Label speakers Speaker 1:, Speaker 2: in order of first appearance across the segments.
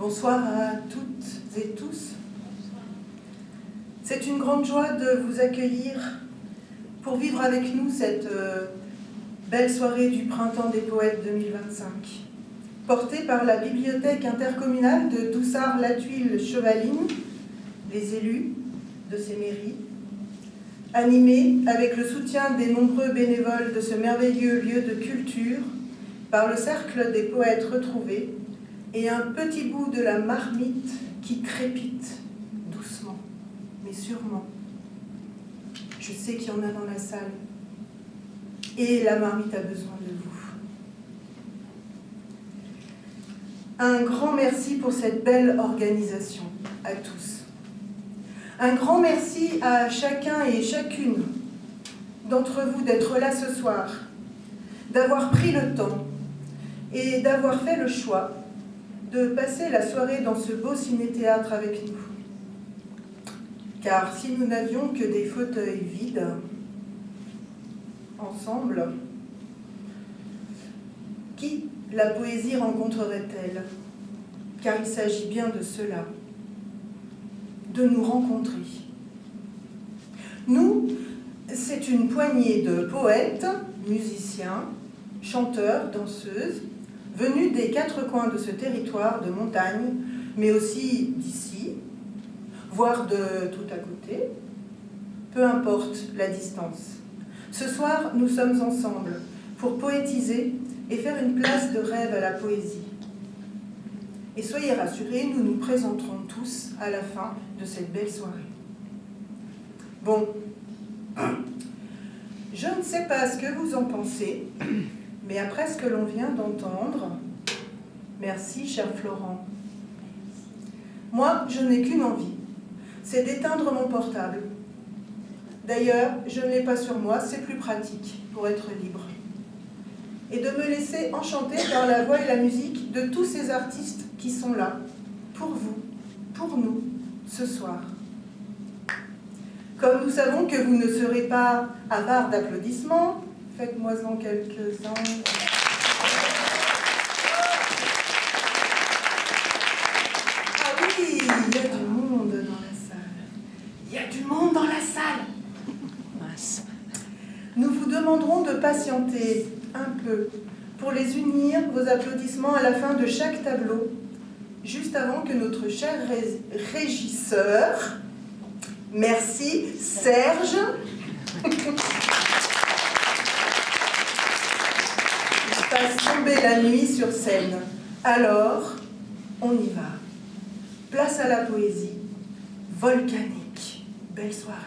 Speaker 1: Bonsoir à toutes et tous. C'est une grande joie de vous accueillir pour vivre avec nous cette belle soirée du Printemps des Poètes 2025, portée par la Bibliothèque intercommunale de Doussard-la-Tuile-Chevaline, les élus de ces mairies, animée avec le soutien des nombreux bénévoles de ce merveilleux lieu de culture par le Cercle des Poètes Retrouvés et un petit bout de la marmite qui crépite doucement, mais sûrement. Je sais qu'il y en a dans la salle. Et la marmite a besoin de vous. Un grand merci pour cette belle organisation, à tous. Un grand merci à chacun et chacune d'entre vous d'être là ce soir, d'avoir pris le temps et d'avoir fait le choix de passer la soirée dans ce beau ciné-théâtre avec nous. Car si nous n'avions que des fauteuils vides, ensemble, qui la poésie rencontrerait-elle? Car il s'agit bien de cela, de nous rencontrer. Nous, c'est une poignée de poètes, musiciens, chanteurs, danseuses, venus des quatre coins de ce territoire de montagne, mais aussi d'ici, voire de tout à côté, peu importe la distance. Ce soir, nous sommes ensemble pour poétiser et faire une place de rêve à la poésie. Et soyez rassurés, nous nous présenterons tous à la fin de cette belle soirée. Bon, je ne sais pas ce que vous en pensez, mais après ce que l'on vient d'entendre, merci, cher Florent. Moi, je n'ai qu'une envie, c'est d'éteindre mon portable. D'ailleurs, je ne l'ai pas sur moi, c'est plus pratique pour être libre. Et de me laisser enchanter par la voix et la musique de tous ces artistes qui sont là, pour vous, pour nous, ce soir. Comme nous savons que vous ne serez pas avares d'applaudissements, faites-moi-en quelques-uns. Ah oui, il y a du monde dans la salle. Il y a du monde dans la salle. Nous vous demanderons de patienter un peu pour les unir, vos applaudissements, à la fin de chaque tableau, juste avant que notre cher régisseur, merci Serge, fasse tomber la nuit sur scène. Alors, on y va. Place à la poésie, volcanique. Belle soirée.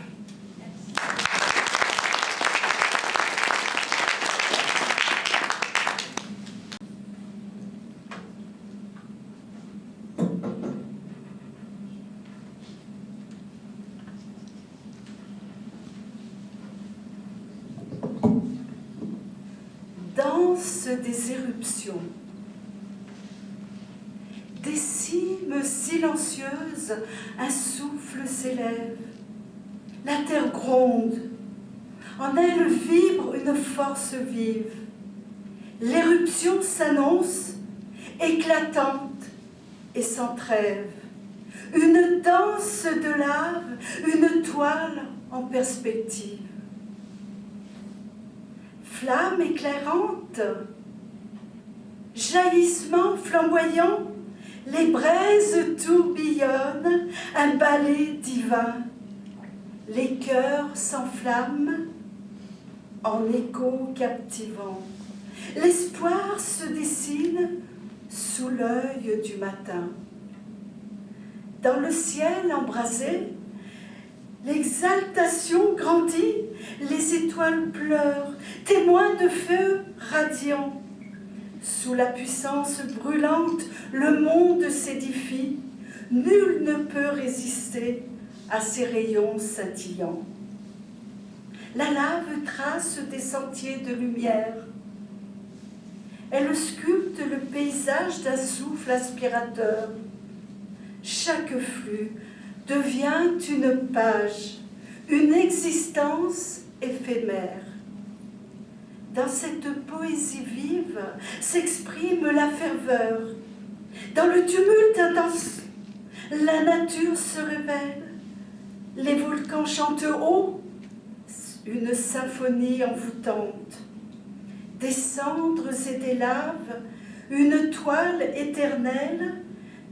Speaker 2: Danse des éruptions, des cimes silencieuses, un souffle s'élève, la terre gronde, en elle vibre une force vive, l'éruption s'annonce, éclatante et sans trêve, une danse de lave, une toile en perspective. Flamme éclairante, jaillissement flamboyant, les braises tourbillonnent, un ballet divin. Les cœurs s'enflamment en écho captivant. L'espoir se dessine sous l'œil du matin. Dans le ciel embrasé, l'exaltation grandit, les étoiles pleurent, témoins de feu radiant. Sous la puissance brûlante, le monde s'édifie. Nul ne peut résister à ces rayons scintillants. La lave trace des sentiers de lumière. Elle sculpte le paysage d'un souffle aspirateur. Chaque flux devient une page, une existence éphémère. Dans cette poésie vive s'exprime la ferveur Dans le tumulte intense, la nature se révèle. Les volcans chantent haut, une symphonie envoûtante. Des cendres et des laves, une toile éternelle.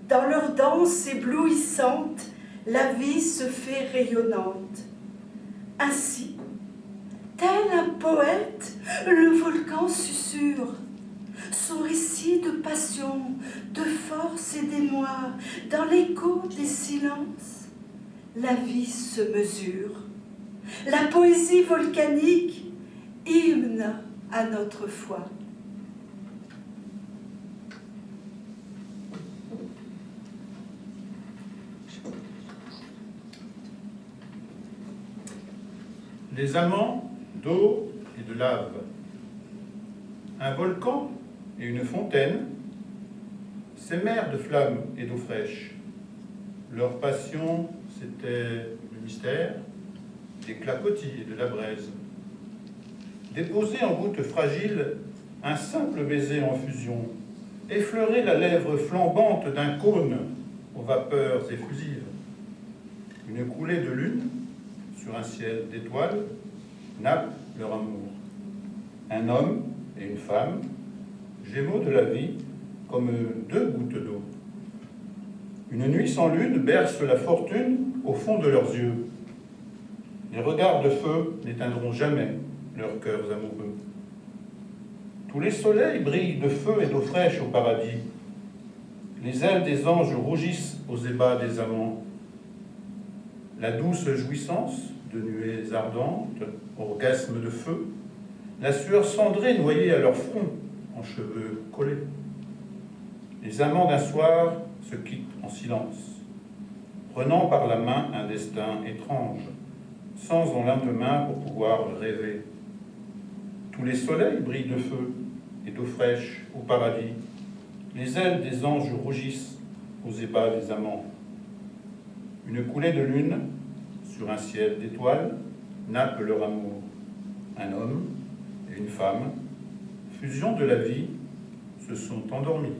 Speaker 2: Dans leur danse éblouissante, la vie se fait rayonnante. Ainsi, tel un poète, le volcan susurre son récit de passion, de force et d'émoi. Dans l'écho des silences, la vie se mesure. La poésie volcanique, hymne à notre foi.
Speaker 3: Les amants d'eau et de lave. Un volcan et une fontaine, ces mers de flammes et d'eau fraîche. Leur passion, c'était le mystère, des clapotis et de la braise. Déposer en gouttes fragiles un simple baiser en fusion, effleurer la lèvre flambante d'un cône aux vapeurs effusives. Une coulée de lune sur un ciel d'étoiles nappe leur amour. Un homme et une femme, gémeaux de la vie, comme deux gouttes d'eau. Une nuit sans lune berce la fortune au fond de leurs yeux. Les regards de feu n'éteindront jamais leurs cœurs amoureux. Tous les soleils brillent de feu et d'eau fraîche au paradis. Les ailes des anges rougissent aux ébats des amants. La douce jouissance de nuées ardentes, orgasme de feu, la sueur cendrée noyée à leur front en cheveux collés. Les amants d'un soir se quittent en silence, prenant par la main un destin étrange, sans en lendemain pour pouvoir rêver. Tous les soleils brillent de feu et d'eau fraîche au paradis. Les ailes des anges rougissent aux ébats des amants. Une coulée de lune sur un ciel d'étoiles nappe leur amour. Un homme et une femme, fusion de la vie, se sont endormis.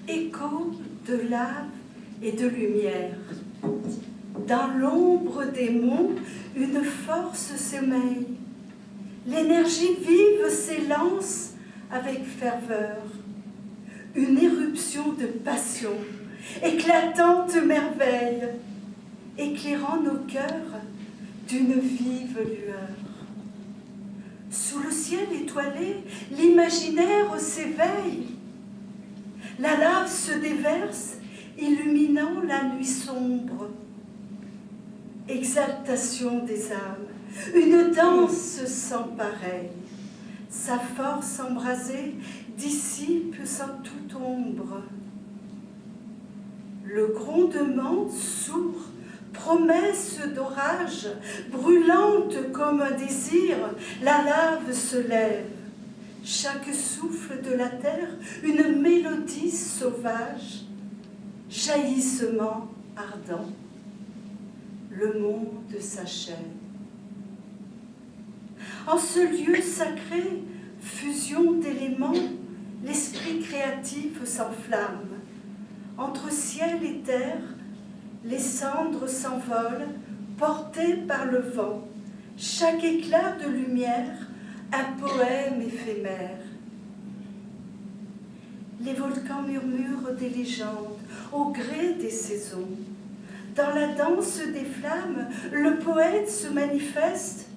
Speaker 2: Écho de lave et de lumière. Dans l'ombre des monts, une force sommeille. L'énergie vive s'élance avec ferveur. Une éruption de passion, éclatante merveille, éclairant nos cœurs d'une vive lueur. Sous le ciel étoilé, l'imaginaire s'éveille. La lave se déverse, illuminant la nuit sombre. Exaltation des âmes, une danse sans pareille. Sa force embrasée dissipe sans toute ombre. Le grondement sourd, promesse d'orage, brûlante comme un désir, la lave se lève. Chaque souffle de la terre, une mélodie sauvage, jaillissement ardent, le monde s'achève. En ce lieu sacré, fusion d'éléments, l'esprit créatif s'enflamme. Entre ciel et terre, les cendres s'envolent, portées par le vent. Chaque éclat de lumière, un poème éphémère. Les volcans murmurent des légendes au gré des saisons. Dans la danse des flammes, le poète se manifeste.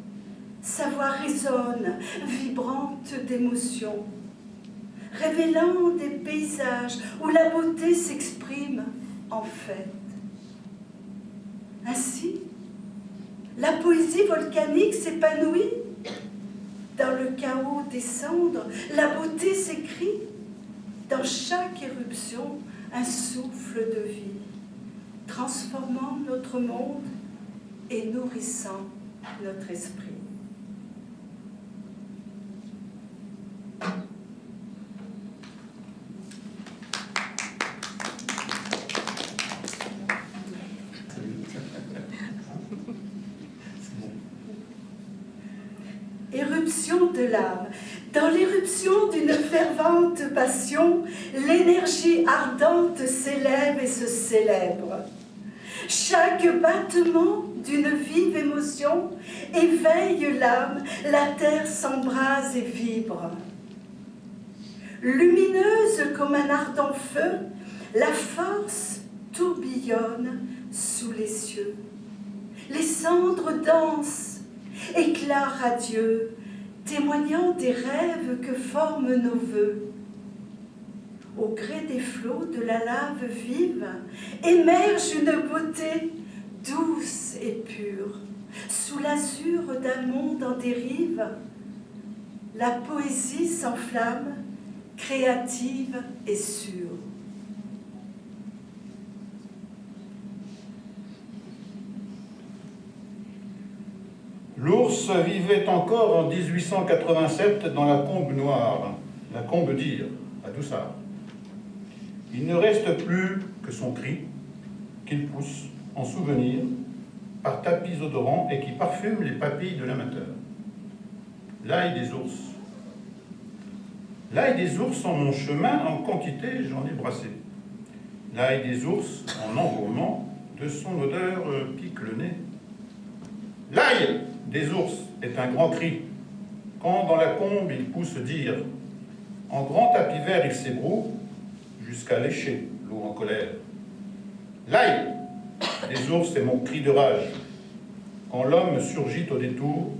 Speaker 2: Sa voix résonne, vibrante d'émotion, révélant des paysages où la beauté s'exprime en fête. Ainsi, la poésie volcanique s'épanouit. Dans le chaos des cendres, la beauté s'écrit. Dans chaque éruption, un souffle de vie, transformant notre monde et nourrissant notre esprit. éruption de l'âme. Dans l'éruption d'une fervente passion, l'énergie ardente s'élève et se célèbre. Chaque battement d'une vive émotion éveille l'âme, la terre s'embrase et vibre. Lumineuse comme un ardent feu, la force tourbillonne sous les cieux. Les cendres dansent, éclat radieux, témoignant des rêves que forment nos vœux. Au gré des flots de la lave vive, émerge une beauté douce et pure. Sous l'azur d'un monde en dérive, la poésie s'enflamme, créative et sûre.
Speaker 3: L'ours vivait encore en 1887 dans la Combe Noire, la Combe d'Ire, à Doussard. Il ne reste plus que son cri, qu'il pousse en souvenir par tapis odorants et qui parfume les papilles de l'amateur. L'ail des ours. L'ail des ours en mon chemin, en quantité, j'en ai brassé. L'ail des ours, en embaumant, de son odeur pique le nez. L'ail des ours est un grand cri, quand dans la combe il pousse dire. En grand tapis vert il s'ébroue, jusqu'à lécher l'eau en colère. L'ail des ours est mon cri de rage. Quand l'homme surgit au détour,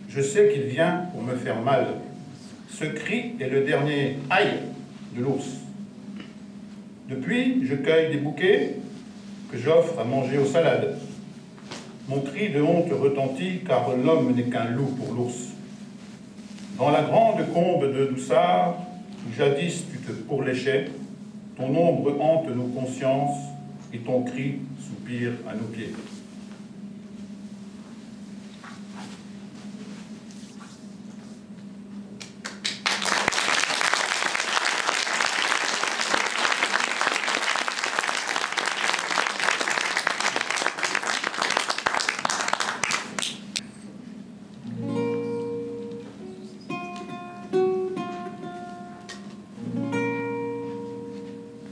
Speaker 3: je sais qu'il vient pour me faire mal. Ce cri est le dernier aïe de l'ours. Depuis, je cueille des bouquets que j'offre à manger aux salades. Mon cri de honte retentit, car l'homme n'est qu'un loup pour l'ours. Dans la grande combe de Doussard, où jadis tu te pourléchais, ton ombre hante nos consciences et ton cri soupire à nos pieds.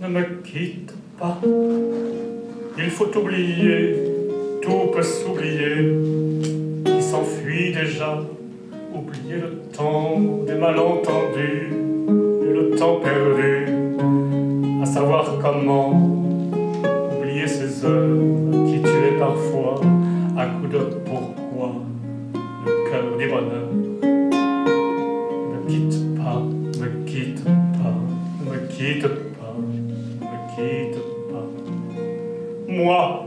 Speaker 4: Ne me quitte pas, il faut oublier, tout peut s'oublier, qui s'enfuit déjà, oublier le temps des malentendus, et le temps perdu, à savoir comment, oublier ces heures qui tuaient parfois, à coup de pourquoi, le cœur des bonheurs. Ne quitte pas, ne quitte pas, ne quitte pas. Quitte pas. Moi,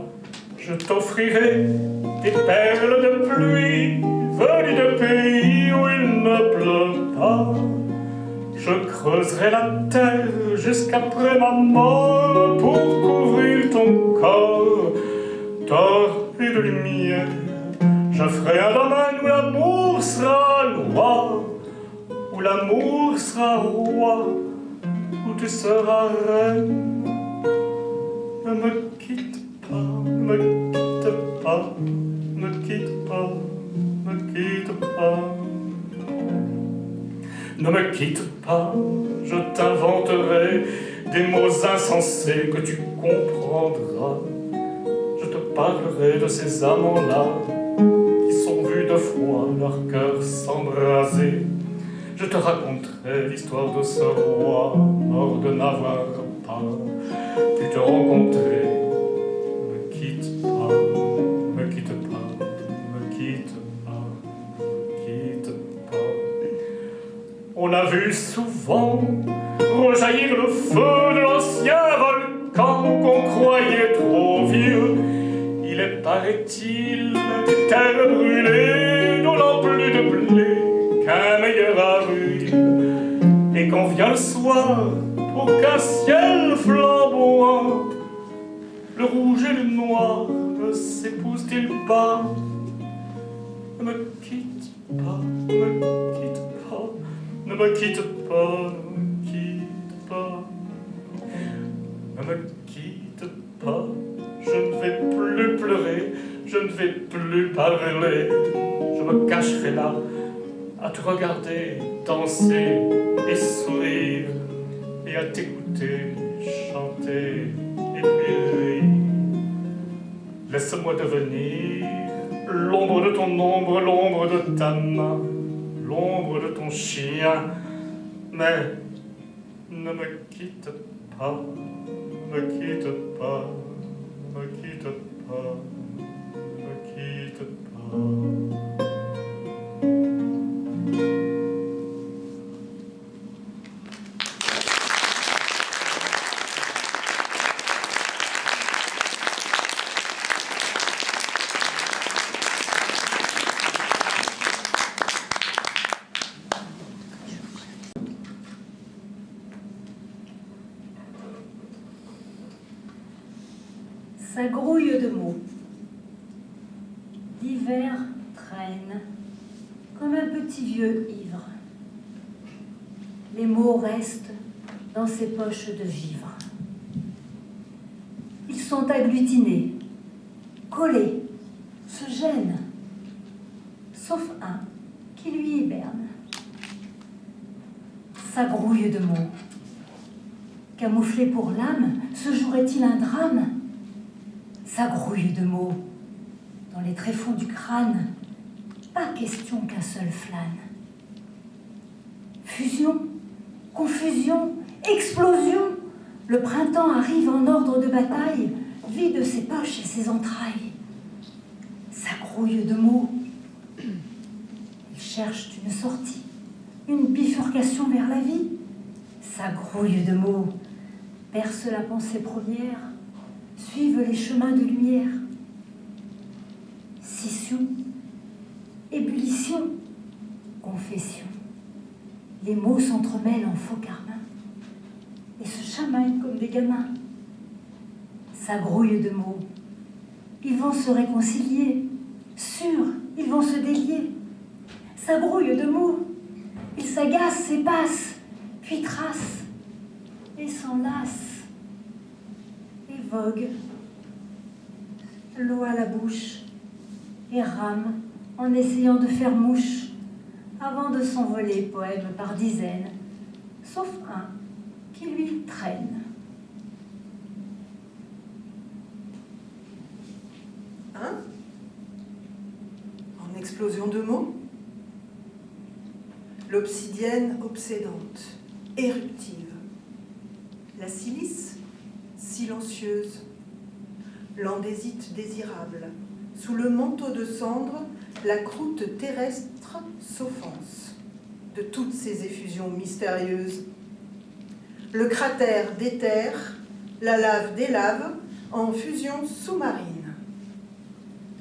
Speaker 4: je t'offrirai des perles de pluie venues de pays où il ne pleut pas. Je creuserai la terre jusqu'après ma mort pour couvrir ton corps d'or et de lumière. Je ferai un domaine où l'amour sera loi, où l'amour sera roi, où tu seras reine. Ne me quitte pas, ne me quitte pas, ne me quitte pas, ne me quitte pas. Ne me quitte pas, je t'inventerai des mots insensés que tu comprendras. Je te parlerai de ces amants-là qui sont vus de froid, leur cœur s'embraser. Je te raconterai l'histoire de ce roi mort de n'avoir pas pu te rencontrer. Ne me quitte pas, ne me quitte pas, ne me quitte pas, ne me quitte pas. On a vu souvent rejaillir le feu de l'ancien volcan qu'on croyait trop vieux. Il est, paraît-il, des terres brûlées, donnant plus de blé qu'un meilleur avril. Et quand vient le soir, pour qu'un ciel flamboyant, le rouge et le noir ne s'épousent-ils pas? Ne me quitte pas, ne me quitte pas, ne me quitte pas, ne me quitte pas. Ne me quitte pas, je ne vais plus pleurer, je ne vais plus parler, je me cacherai là, à te regarder danser et sourire, et à t'écouter chanter et puis rire. Laisse-moi devenir l'ombre de ton ombre, l'ombre de ta main, l'ombre de ton chien, mais ne me quitte pas, ne me quitte pas, ne me quitte pas, ne me quitte pas.
Speaker 5: Ça grouille de mots. L'hiver traîne comme un petit vieux ivre. Les mots restent dans ses poches de givre. Ils sont agglutinés, collés, se gênent, sauf un qui lui hiberne. Ça grouille de mots. Camouflé pour l'âme, se jouerait-il un drame ? Ça grouille de mots. Dans les tréfonds du crâne, pas question qu'un seul flâne. Fusion, confusion, explosion. Le printemps arrive en ordre de bataille, vide ses poches et ses entrailles. Ça grouille de mots. Ils cherchent une sortie, une bifurcation vers la vie. Ça grouille de mots. Perce la pensée première, suivent les chemins de lumière. Scission, ébullition, confession. Les mots s'entremêlent en faux carmin et se chamaillent comme des gamins. Ça grouille de mots. Ils vont se réconcilier, sûrs, ils vont se délier. Ça grouille de mots. Ils s'agacent, s'épacent, puis tracent et s'enlacent. Vogue, l'eau à la bouche, et rame en essayant de faire mouche, avant de s'envoler poème par dizaines, sauf un qui lui traîne.
Speaker 1: Hein? En explosion de mots? L'obsidienne obsédante, éruptive. La silice silencieuse, l'andésite désirable. Sous le manteau de cendre, la croûte terrestre s'offense de toutes ces effusions mystérieuses. Le cratère déterre, la lave délave en fusion sous-marine.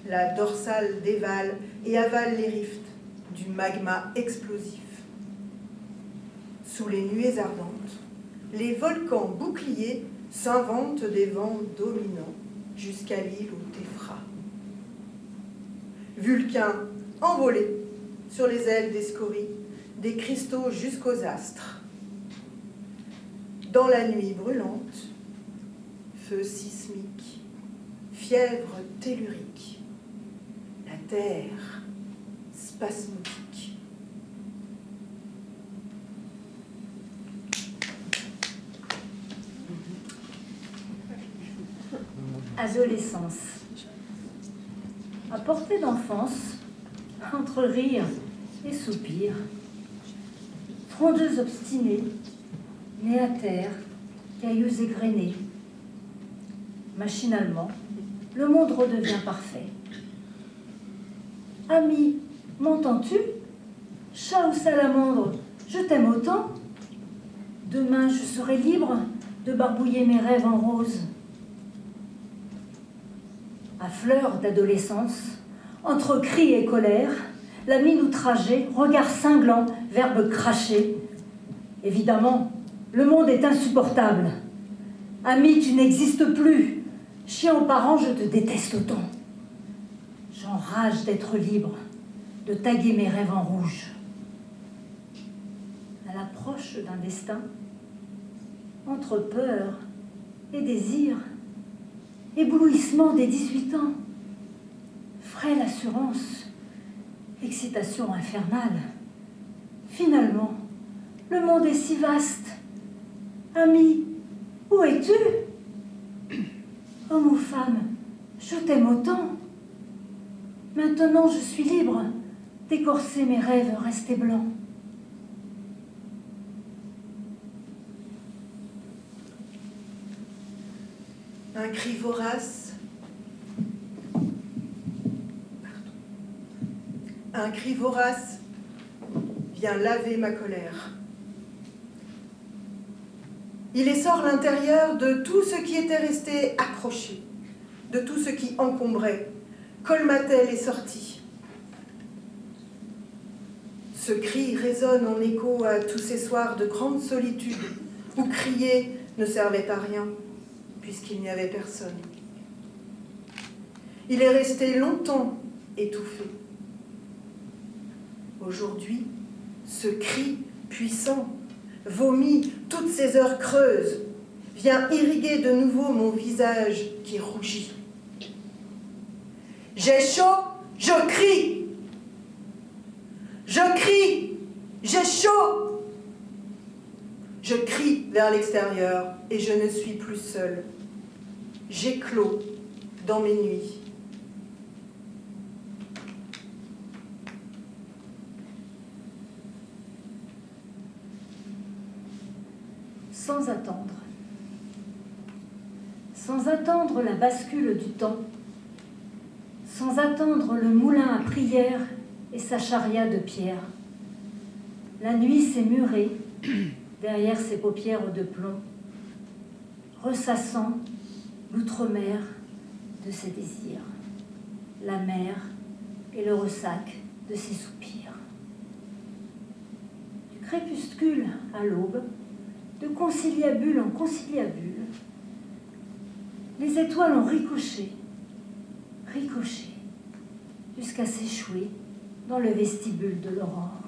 Speaker 1: La dorsale dévale et avale les rifts du magma explosif. Sous les nuées ardentes, les volcans boucliers s'inventent des vents dominants jusqu'à l'île où Téphra. Vulcain envolé sur les ailes des scories, des cristaux jusqu'aux astres. Dans la nuit brûlante, feu sismique, fièvre tellurique, la terre spasmodique.
Speaker 5: Adolescence. À portée d'enfance, entre rire et soupir, frondeuse obstinée, née à terre, cailleuse égrenée. Machinalement, le monde redevient parfait. Ami, m'entends-tu? Chat ou salamandre, je t'aime autant. Demain, je serai libre de barbouiller mes rêves en rose. À fleur d'adolescence, entre cris et colère, la mine outragée, regard cinglant, verbe craché. Évidemment, le monde est insupportable. Ami, tu n'existes plus. Chien aux parents, je te déteste autant. J'enrage d'être libre, de taguer mes rêves en rouge. À l'approche d'un destin, entre peur et désir, éblouissement des 18 ans, frêle assurance, excitation infernale, Finalement, le monde est si vaste. Ami, où es-tu? Homme ou femme, je t'aime autant. Maintenant je suis libre d'écorcer mes rêves restés blancs.
Speaker 1: Un cri vorace. Un cri vorace vient laver ma colère. Il essore l'intérieur de tout ce qui était resté accroché, de tout ce qui encombrait, colmatait les sorties. Ce cri résonne en écho à tous ces soirs de grande solitude où crier ne servait à rien, puisqu'il n'y avait personne. Il est resté longtemps étouffé. Aujourd'hui, ce cri puissant vomit toutes ces heures creuses, vient irriguer de nouveau mon visage qui rougit. J'ai chaud, je crie. Je crie, j'ai chaud. Je crie vers l'extérieur et je ne suis plus seule. J'éclos dans mes nuits.
Speaker 5: Sans attendre. Sans attendre la bascule du temps. Sans attendre le moulin à prière et sa charia de pierre. La nuit s'est murée derrière ses paupières de plomb, ressassant l'outre-mer de ses désirs, la mer et le ressac de ses soupirs. Du crépuscule à l'aube, de conciliabule en conciliabule, les étoiles ont ricoché, jusqu'à s'échouer dans le vestibule de l'aurore.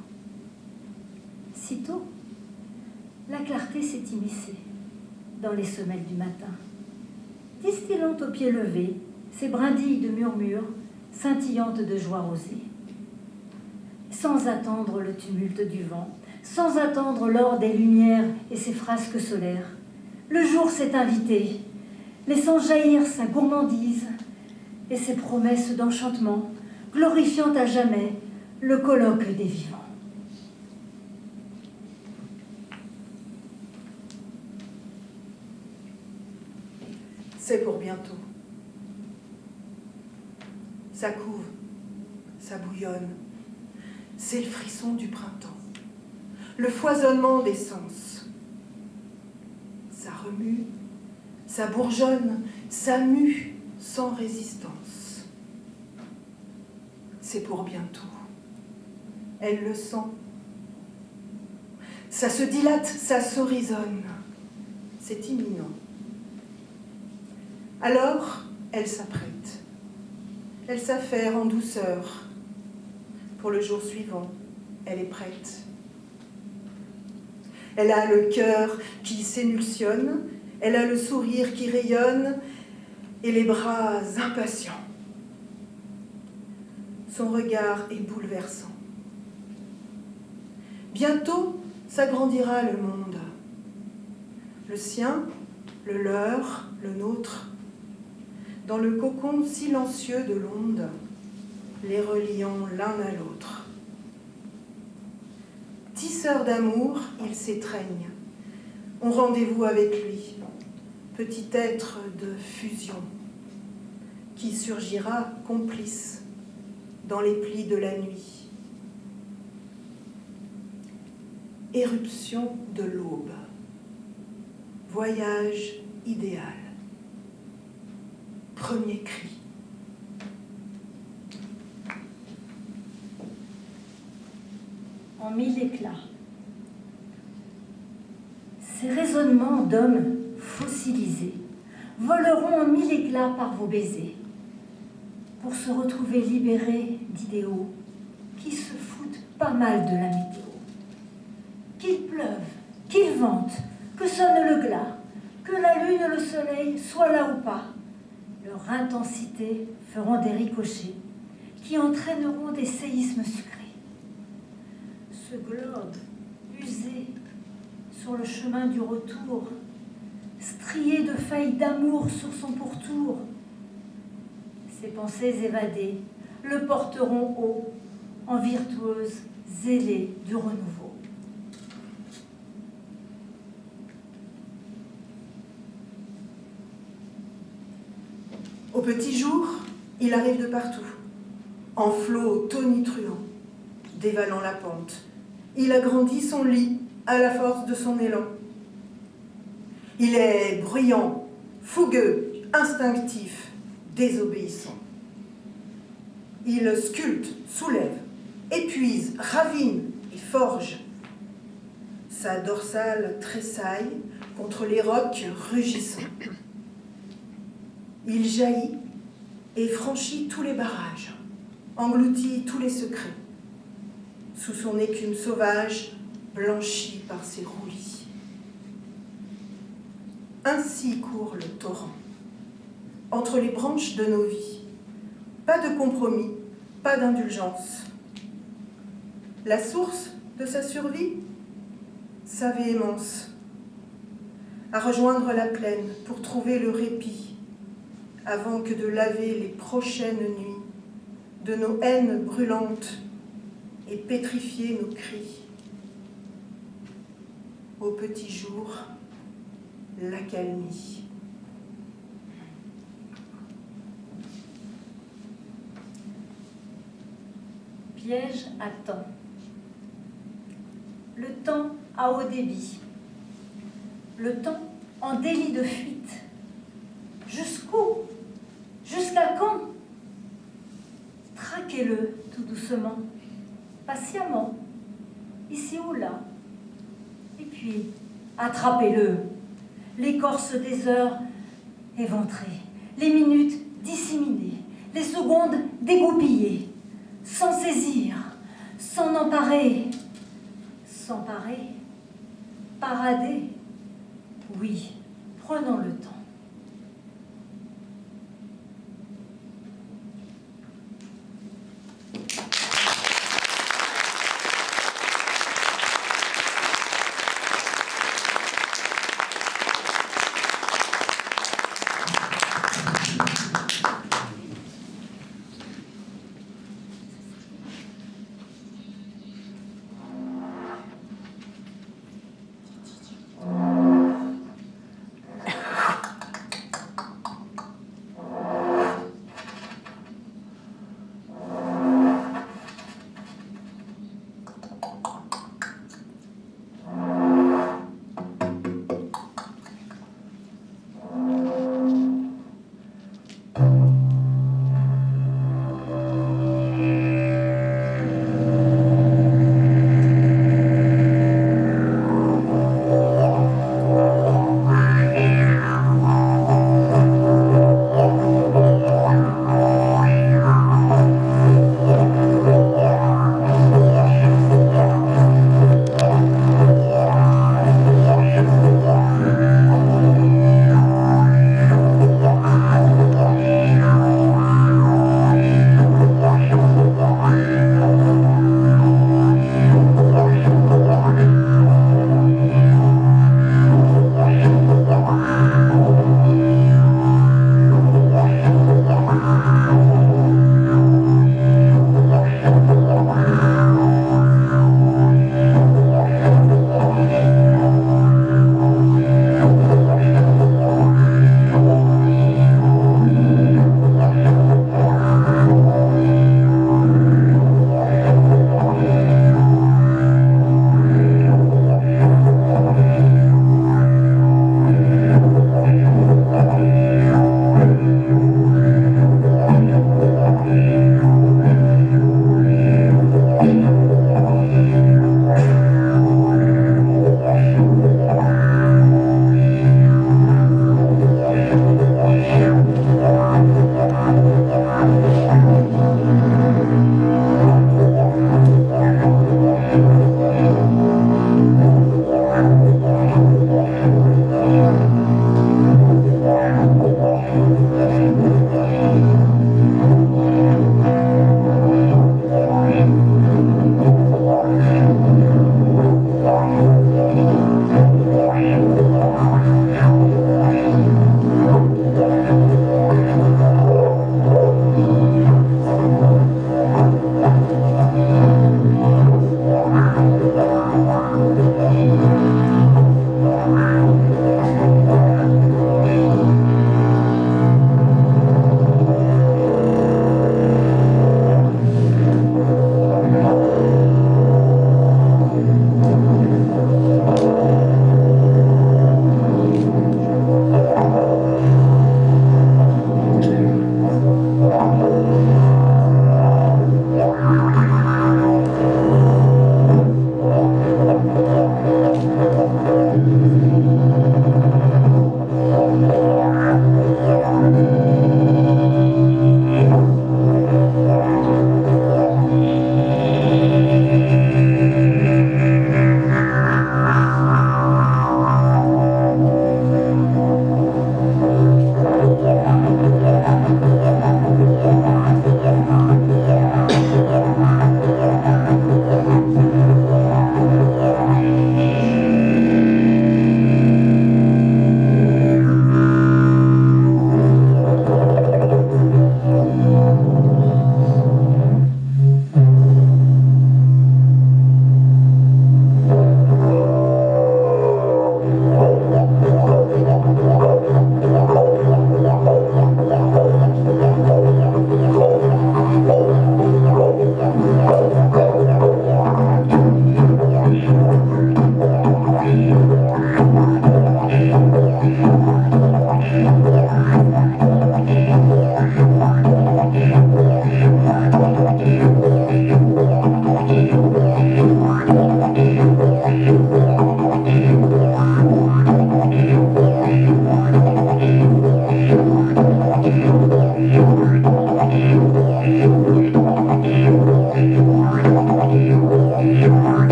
Speaker 5: Sitôt, la clarté s'est immiscée dans les semelles du matin, distillant au pied levé ses brindilles de murmures scintillantes de joie rosée. Sans attendre le tumulte du vent, sans attendre l'or des lumières et ses frasques solaires, le jour s'est invité, laissant jaillir sa gourmandise et ses promesses d'enchantement, glorifiant à jamais le colloque des vivants.
Speaker 1: C'est pour bientôt. Ça couve, ça bouillonne. C'est le frisson du printemps, le foisonnement des sens. Ça remue, ça bourgeonne, ça mue sans résistance. C'est pour bientôt. Elle le sent. Ça se dilate, ça s'horizonne. C'est imminent. Alors, elle s'apprête. Elle s'affaire en douceur. Pour le jour suivant, elle est prête. Elle a le cœur qui s'émulsionne, elle a le sourire qui rayonne et les bras impatients. Son regard est bouleversant. Bientôt s'agrandira le monde. Le sien, le leur, le nôtre, dans le cocon silencieux de l'onde, les reliant l'un à l'autre. Tisseurs d'amour, ils s'étreignent, ont rendez-vous avec lui, petit être de fusion, qui surgira complice dans les plis de la nuit. Éruption de l'aube, voyage idéal, premier cri.
Speaker 5: En mille éclats. Ces raisonnements d'hommes fossilisés voleront en mille éclats par vos baisers, pour se retrouver libérés d'idéaux qui se foutent pas mal de la météo. Qu'il pleuve, qu'il vente, que sonne le glas, que la lune et le soleil soient là ou pas, leur intensité feront des ricochets qui entraîneront des séismes sucrés. Ce globe, usé, sur le chemin du retour, strié de failles d'amour sur son pourtour, ses pensées évadées le porteront haut, en virtueuse zélée du renouveau.
Speaker 1: Au petit jour, il arrive de partout, en flot tonitruant, dévalant la pente. Il agrandit son lit à la force de son élan. Il est bruyant, fougueux, instinctif, désobéissant. Il sculpte, soulève, épuise, ravine et forge. Sa dorsale tressaille contre les rocs rugissants. Il jaillit et franchit tous les barrages, engloutit tous les secrets, sous son écume sauvage, blanchie par ses roulis. Ainsi court le torrent, entre les branches de nos vies. Pas de compromis, pas d'indulgence. La source de sa survie, sa véhémence, à rejoindre la plaine pour trouver le répit, avant que de laver les prochaines nuits de nos haines brûlantes et pétrifier nos cris. Au petit jour, l'accalmie.
Speaker 5: Piège à temps. Le temps à haut débit. Le temps en délit de fuite. Jusqu'où? Jusqu'à quand? Traquez-le tout doucement, patiemment, ici ou là. Et puis, attrapez-le. L'écorce des heures éventrée, les minutes disséminées, les secondes dégoupillées, sans saisir, s'en emparer, s'emparer, parader. Oui, prenons le temps.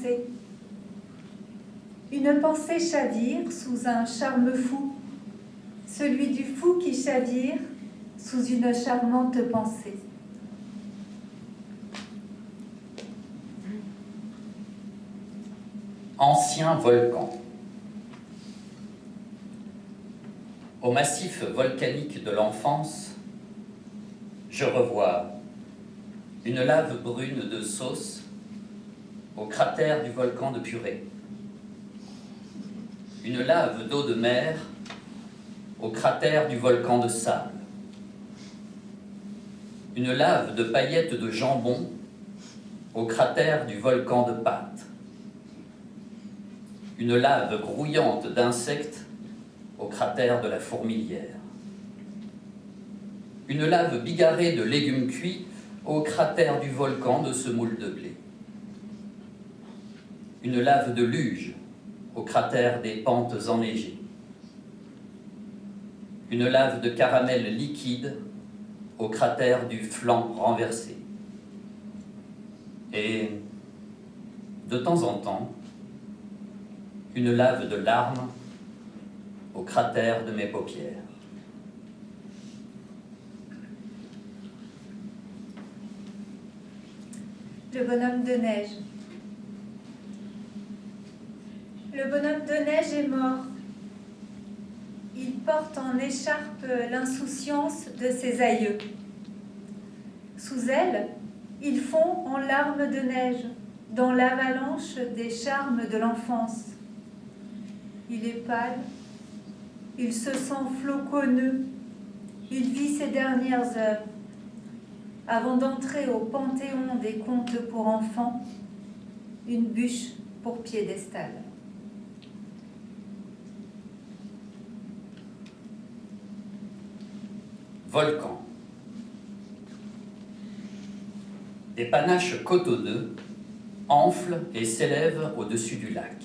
Speaker 6: pensée. Une pensée chavire sous un charme fou, celui du fou qui chavire sous une charmante pensée.
Speaker 7: Ancien volcan. Au massif volcanique de l'enfance, je revois une lave brune de sauce au cratère du volcan de Purée, une lave d'eau de mer au cratère du volcan de sable, une lave de paillettes de jambon au cratère du volcan de pâte, une lave grouillante d'insectes au cratère de la Fourmilière, une lave bigarrée de légumes cuits au cratère du volcan de Semoule de Blé, une lave de luge au cratère des pentes enneigées, une lave de caramel liquide au cratère du flanc renversé, et, de temps en temps, une lave de larmes au cratère de mes paupières.
Speaker 6: Le bonhomme de neige. Le bonhomme de neige est mort. Il porte en écharpe l'insouciance de ses aïeux. Sous elle, ils fond en larmes de neige dans l'avalanche des charmes de l'enfance. Il est pâle, il se sent floconneux, il vit ses dernières heures. Avant d'entrer au panthéon des contes pour enfants, une bûche pour piédestal.
Speaker 7: Volcan. Des panaches cotonneux enflent et s'élèvent au-dessus du lac.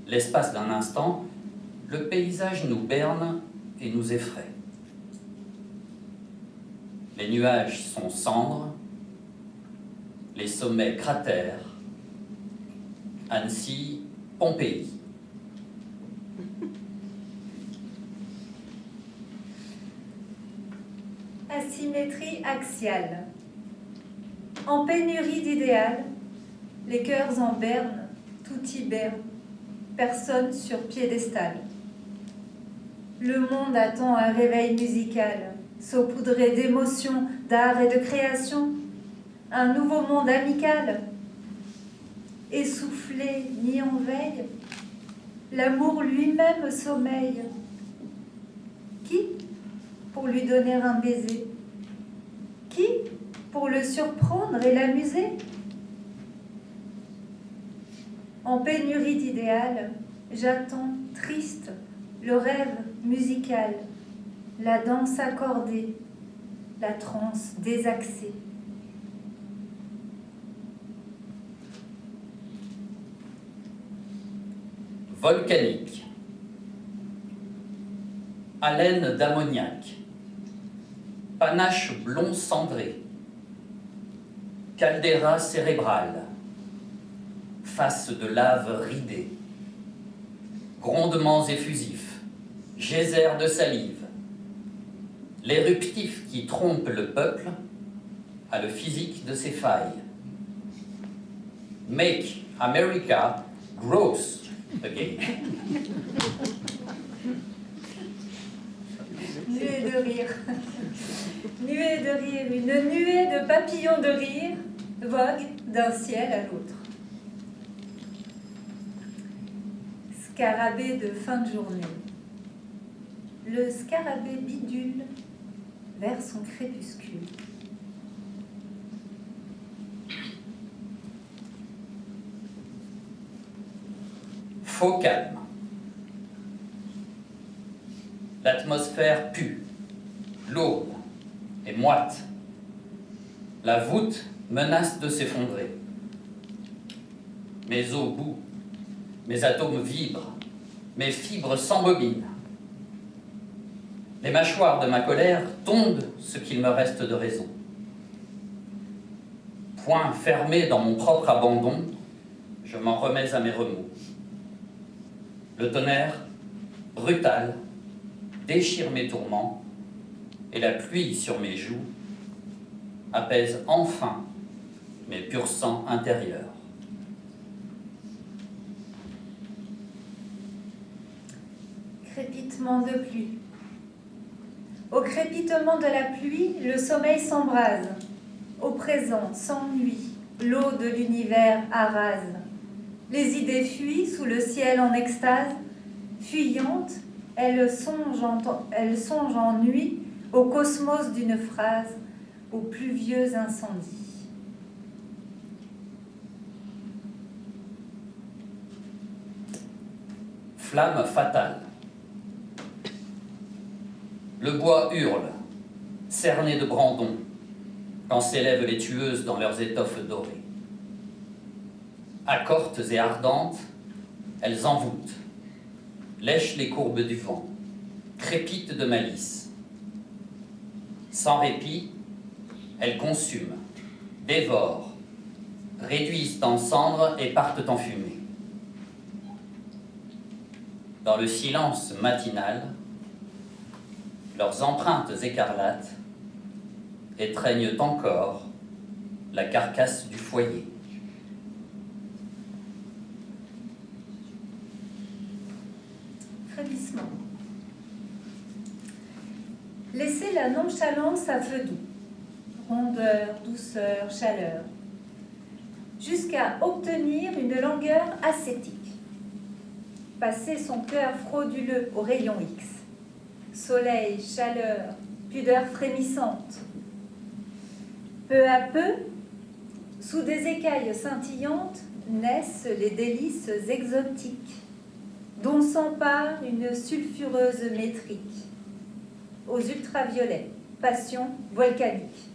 Speaker 7: L'espace d'un instant, le paysage nous berne et nous effraie. Les nuages sont cendres, les sommets cratères, Annecy, Pompéi.
Speaker 6: Asymétrie axiale. En pénurie d'idéal, les cœurs en berne, tout hiberne, personne sur piédestal. Le monde attend un réveil musical, saupoudré d'émotions, d'art et de création, un nouveau monde amical. Essoufflé, mis en veille, l'amour lui-même sommeille. Qui pour lui donner un baiser? Qui pour le surprendre et l'amuser? En pénurie d'idéal, j'attends triste le rêve musical, la danse accordée, la transe désaxée.
Speaker 7: Volcanique. Haleine d'ammoniac. Panache blond cendré. Caldeira cérébrale. Face de lave ridée. Grondements effusifs. Geysers de salive. L'éruptif qui trompe le peuple a le physique de ses failles. Make America gross again.
Speaker 6: Nuée de rire. Nuée de rire, une nuée de papillons de rire vogue d'un ciel à l'autre. Scarabée de fin de journée. Le scarabée bidule vers son crépuscule.
Speaker 7: Faux calme. L'atmosphère pue, lourde et moite. La voûte menace de s'effondrer. Mes os bouent, mes atomes vibrent, mes fibres s'embobinent. Les mâchoires de ma colère tondent ce qu'il me reste de raison. Point fermé dans mon propre abandon, je m'en remets à mes remous. Le tonnerre, brutal, déchire mes tourments, et la pluie sur mes joues apaise enfin mes pur sang intérieurs.
Speaker 6: Crépitement de pluie. Au crépitement de la pluie, le sommeil s'embrase. Au présent s'ennuie, l'eau de l'univers arrase. Les idées fuient sous le ciel en extase. Fuyantes, elles songent en nuit au cosmos d'une phrase, aux pluvieux incendies.
Speaker 7: Flamme fatale. Le bois hurle, cerné de brandons, quand s'élèvent les tueuses dans leurs étoffes dorées. Accortes et ardentes, elles envoûtent, lèchent les courbes du vent, crépitent de malice. Sans répit, elles consument, dévorent, réduisent en cendres et partent en fumée. Dans le silence matinal, leurs empreintes écarlates étreignent encore la carcasse du foyer.
Speaker 6: Frémissement. Laissez la nonchalance à feu doux, rondeur, douceur, chaleur, jusqu'à obtenir une langueur ascétique. Passer son cœur frauduleux au rayon X. Soleil, chaleur, pudeur frémissante. Peu à peu, sous des écailles scintillantes, naissent les délices exotiques, dont s'empare une sulfureuse métrique. Aux ultraviolets, passion volcanique.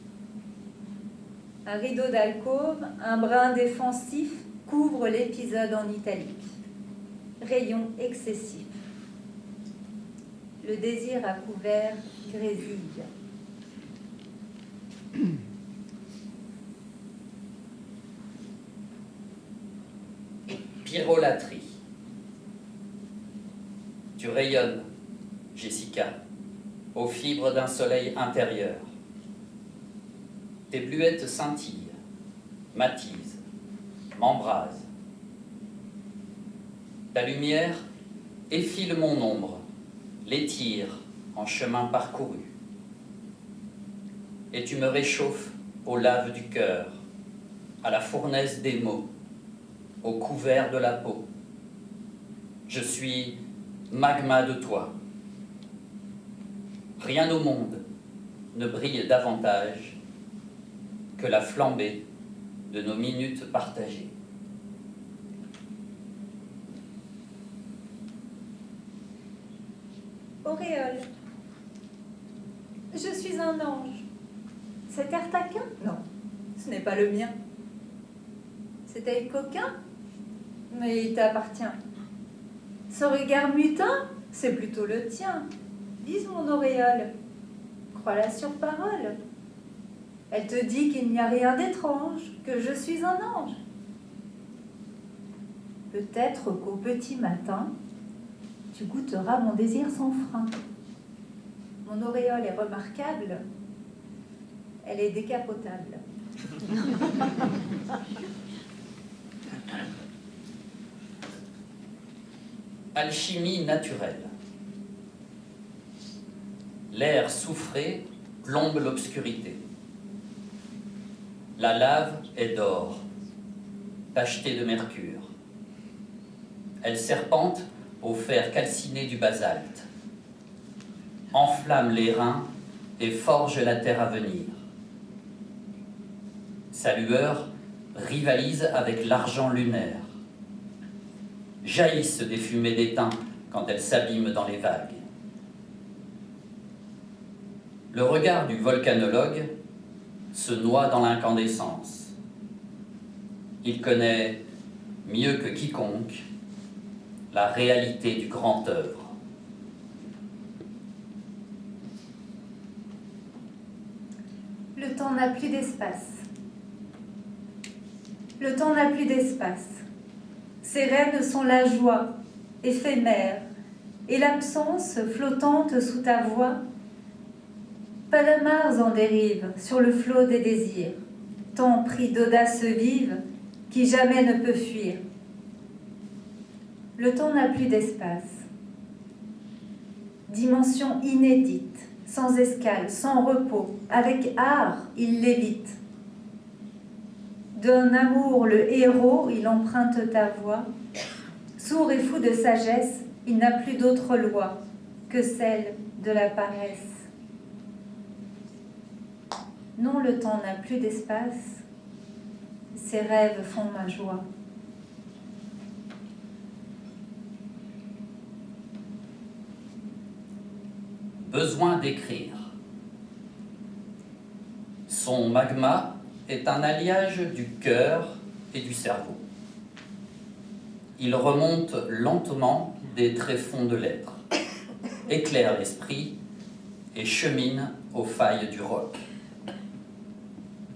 Speaker 6: Un rideau d'alcôve, un brin défensif couvre l'épisode en italique. Rayon excessif. Le désir à couvert grésille.
Speaker 7: Pyrolaterie. Tu rayonnes, Jessica, aux fibres d'un soleil intérieur. Tes bluettes scintillent, m'attisent, m'embrasent. Ta lumière effile mon ombre, l'étire en chemin parcouru. Et tu me réchauffes aux laves du cœur, à la fournaise des mots, au couvert de la peau. Je suis magma de toi. Rien au monde ne brille davantage que la flambée de nos minutes partagées.
Speaker 6: Auréole. Je suis un ange. Cet air taquin? Non, ce n'est pas le mien. Cet œil coquin? Mais il t'appartient. Ce regard mutin? C'est plutôt le tien. Vise mon auréole. Crois-la sur parole. Elle te dit qu'il n'y a rien d'étrange, que je suis un ange. Peut-être qu'au petit matin, tu goûteras mon désir sans frein. Mon auréole est remarquable. Elle est décapotable.
Speaker 7: Alchimie naturelle. L'air soufré plombe l'obscurité. La lave est d'or, tachetée de mercure. Elle serpente au fer calciné du basalte, enflamme les reins et forge la terre à venir. Sa lueur rivalise avec l'argent lunaire. Jaillissent des fumées d'étain quand elle s'abîme dans les vagues. Le regard du volcanologue se noie dans l'incandescence. Il connaît mieux que quiconque la réalité du grand œuvre.
Speaker 6: Le temps n'a plus d'espace. Le temps n'a plus d'espace. Ses rênes sont la joie, éphémère, et l'absence flottante sous ta voix. Palamars en dérive sur le flot des désirs, temps pris d'audace vive qui jamais ne peut fuir. Le temps n'a plus d'espace. Dimension inédite, sans escale, sans repos, avec art, il l'évite. D'un amour le héros, il emprunte ta voix. Sourd et fou de sagesse, il n'a plus d'autre loi que celle de la paresse. Non, le temps n'a plus d'espace, ses rêves font ma joie.
Speaker 7: Besoin d'écrire. Son magma est un alliage du cœur et du cerveau. Il remonte lentement des tréfonds de l'être, éclaire l'esprit et chemine aux failles du roc.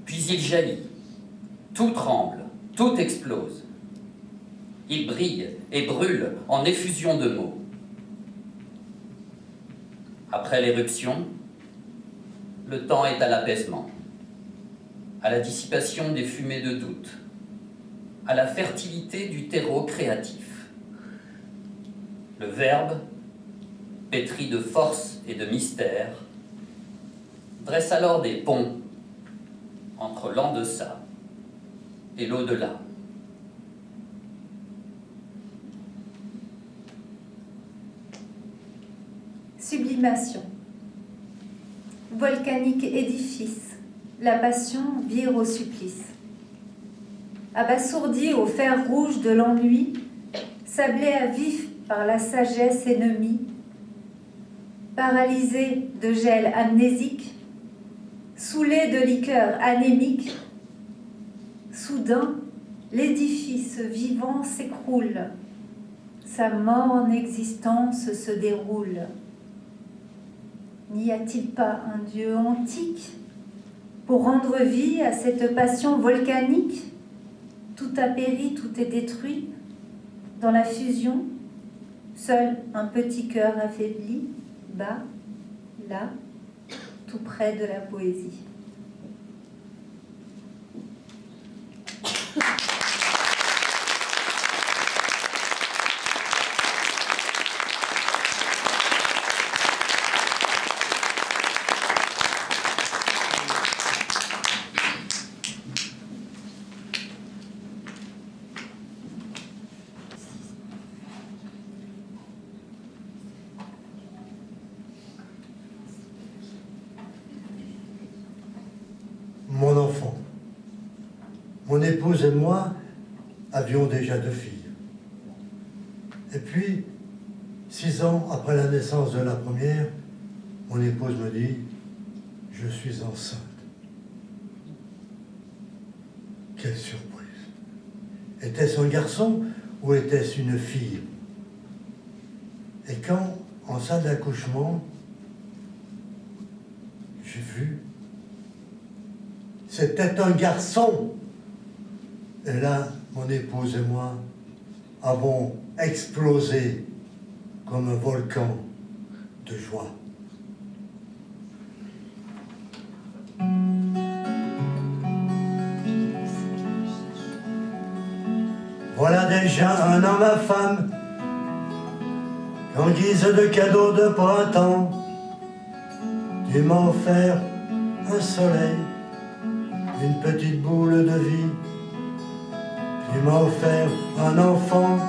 Speaker 7: Puis il jaillit, tout tremble, tout explose. Il brille et brûle en effusion de mots. Après l'éruption, le temps est à l'apaisement, à la dissipation des fumées de doute, à la fertilité du terreau créatif. Le verbe, pétri de force et de mystère, dresse alors des ponts entre l'en-deçà et l'au-delà.
Speaker 6: Sublimation. Volcanique édifice, la passion vire au supplice. Abasourdi au fer rouge de l'ennui, sablé à vif par la sagesse ennemie, paralysé de gel amnésique, saoulé de liqueur anémique, soudain, l'édifice vivant s'écroule, sa morne existence se déroule. N'y a-t-il pas un Dieu antique pour rendre vie à cette passion volcanique? Tout a péri, tout est détruit. Dans la fusion, seul un petit cœur affaibli bat, là, tout près de la poésie.
Speaker 8: Mon enfant, mon épouse et moi avions déjà 2 filles. Et puis, 6 ans après la naissance de la première, mon épouse me dit « Je suis enceinte ». Quelle surprise! Était-ce un garçon ou était-ce une fille? Et quand, en salle d'accouchement, j'ai vu, c'était un garçon. Et là, mon épouse et moi avons explosé comme un volcan de joie. Voilà déjà un an, ma femme, qu'en guise de cadeau de printemps, tu m'as offert un soleil, une petite boule de vie. Tu m'as offert un enfant.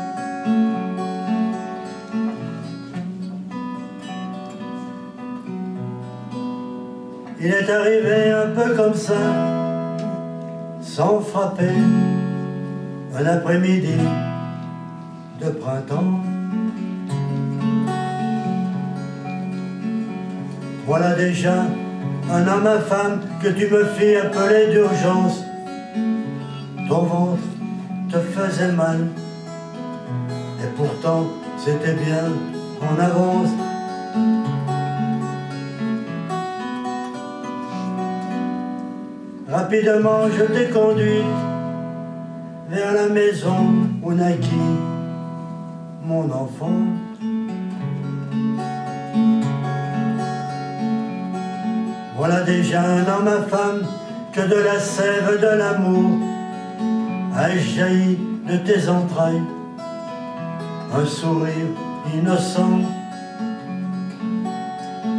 Speaker 8: Il est arrivé un peu comme ça, sans frapper, un après-midi de printemps. Voilà déjà un homme, ma femme, que tu me fis appeler d'urgence. Ton ventre te faisait mal, et pourtant c'était bien en avance. Rapidement je t'ai conduite vers la maison où naquit mon enfant. Voilà déjà un an, ma femme, que de la sève de l'amour a jailli de tes entrailles, un sourire innocent,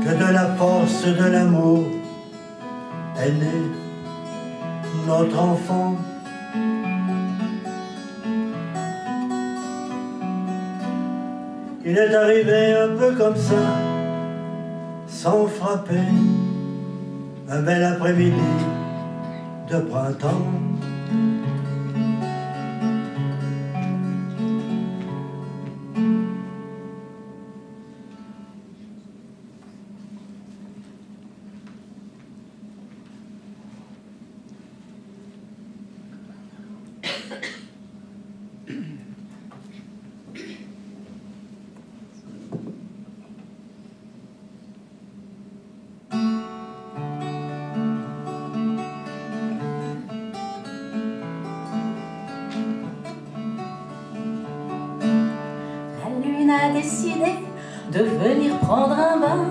Speaker 8: que de la force de l'amour est né notre enfant. Il est arrivé un peu comme ça, sans frapper, un bel après-midi de printemps.
Speaker 9: A décidé de venir prendre un bain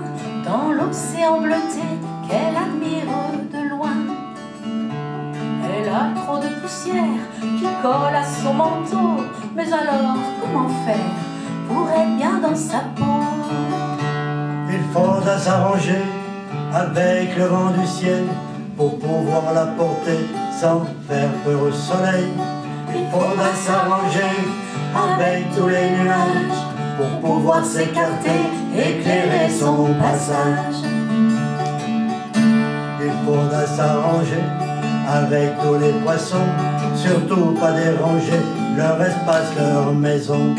Speaker 9: dans l'océan bleuté qu'elle admire de loin. Elle a trop de poussière qui colle à son manteau, mais alors comment faire pour être bien dans sa peau?
Speaker 8: Il faudra s'arranger avec le vent du ciel pour pouvoir la porter sans faire peur au soleil. Il faudra s'arranger avec tous les nuages pour pouvoir s'écarter, éclairer son passage. Il faudra s'arranger avec tous les poissons, surtout pas déranger leur espace, leur maison.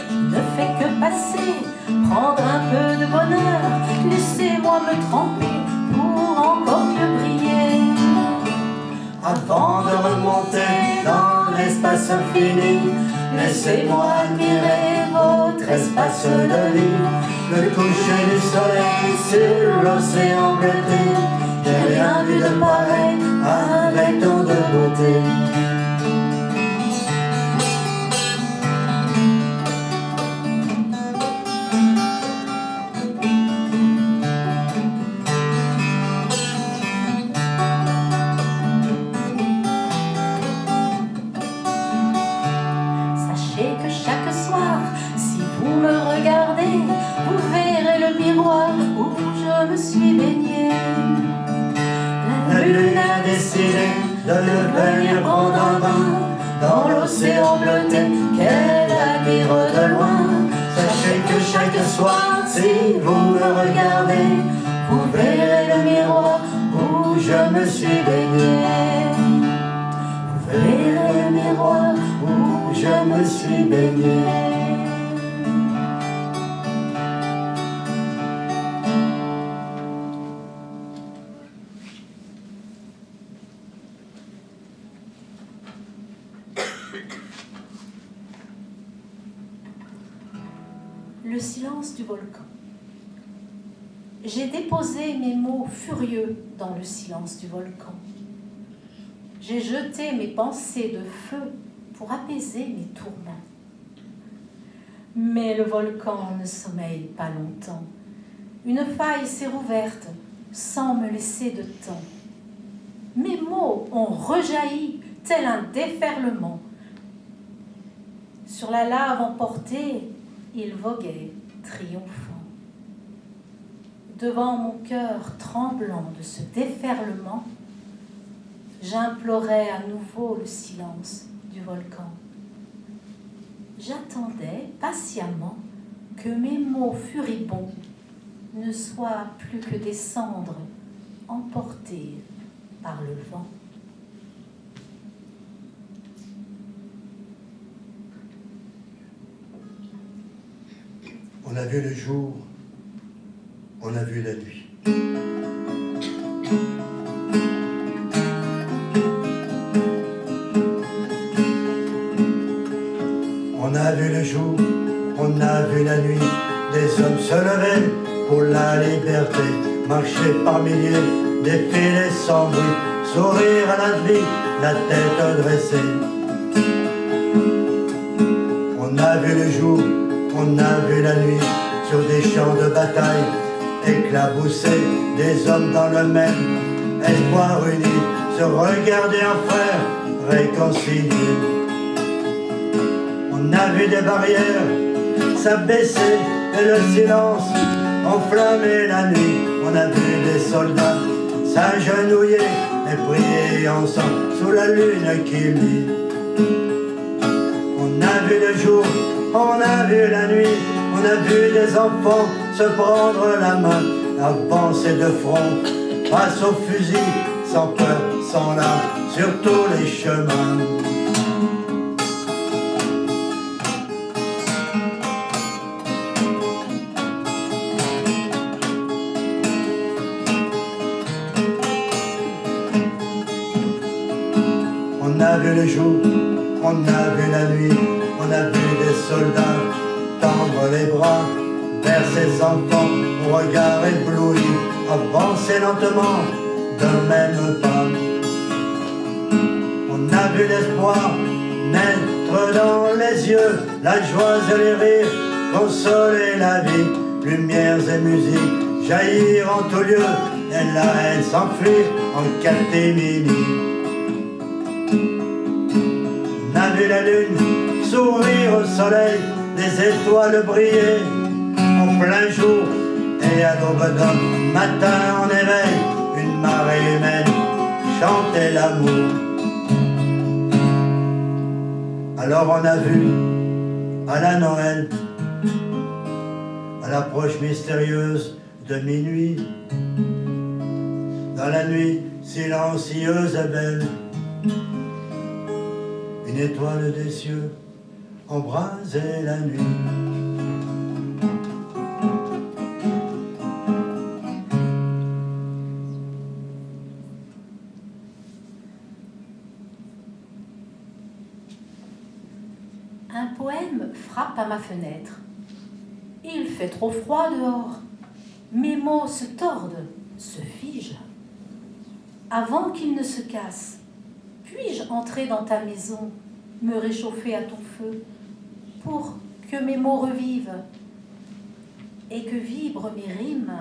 Speaker 9: Je ne fais que passer, prendre un peu de bonheur, laissez-moi me tremper pour encore mieux briller.
Speaker 8: Avant de remonter dans l'espace infini, laissez-moi admirer votre espace de vie. Le coucher du soleil sur l'océan bleuté, j'ai rien vu de pareil avec tant de beauté. De venir prendre un bain dans l'océan bleuté qu'elle admire de loin. Sachez que chaque soir, si vous me regardez, vous verrez le miroir où je me suis baigné. Vous verrez le miroir où je me suis baigné.
Speaker 9: Le silence du volcan. J'ai déposé mes mots furieux dans le silence du volcan. J'ai jeté mes pensées de feu pour apaiser mes tourments. Mais le volcan ne sommeille pas longtemps. Une faille s'est rouverte sans me laisser de temps. Mes mots ont rejailli tel un déferlement. Sur la lave emportée, il voguait triomphant. Devant mon cœur tremblant de ce déferlement, j'implorais à nouveau le silence du volcan. J'attendais patiemment que mes mots furibonds ne soient plus que des cendres emportées par le vent.
Speaker 8: On a vu le jour, on a vu la nuit. On a vu le jour, on a vu la nuit. Des hommes se levaient pour la liberté, marcher par milliers, défiler sans bruit, sourire à la vie, la tête dressée. On a vu le jour, on a vu la nuit, sur des champs de bataille, éclabousser des hommes dans le même espoir uni, se regarder en frères, réconciliés. On a vu des barrières s'abaisser et le silence enflammer la nuit. On a vu des soldats s'agenouiller et prier ensemble sous la lune qui luit. On a vu le jour, on a vu la nuit, on a vu des enfants se prendre la main, avancer de front face aux fusils, sans peur, sans larmes, sur tous les chemins. On a vu le jour, on a vu la nuit, on a vu des soldats tendre les bras vers ses enfants, au regard ébloui, avancer lentement d'un même pas. On a vu l'espoir naître dans les yeux, la joie et les rires, consoler la vie, lumières et musique jaillir en tout lieu, et la haine s'enfuir en catémini. On a vu la lune sourire au soleil, les étoiles briller en plein jour, et à l'aube d'un matin en éveil, une marée humaine chantait l'amour. Alors on a vu à la Noël, à l'approche mystérieuse de minuit, dans la nuit silencieuse et belle, une étoile des cieux embrasait la nuit.
Speaker 9: Un poème frappe à ma fenêtre. Il fait trop froid dehors. Mes mots se tordent, se figent. Avant qu'ils ne se cassent, puis-je entrer dans ta maison, me réchauffer à ton feu, pour que mes mots revivent et que vibrent mes rimes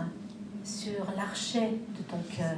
Speaker 9: sur l'archet de ton cœur?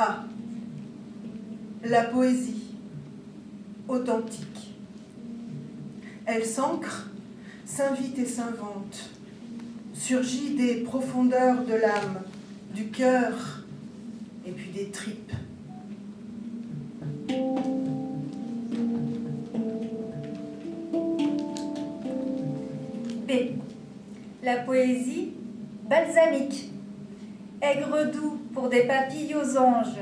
Speaker 1: Ah, la poésie authentique. Elle s'ancre, s'invite et s'invente, surgit des profondeurs de l'âme, du cœur et puis des tripes.
Speaker 6: B. La poésie balsamique. Aigre doux pour des papilles aux anges,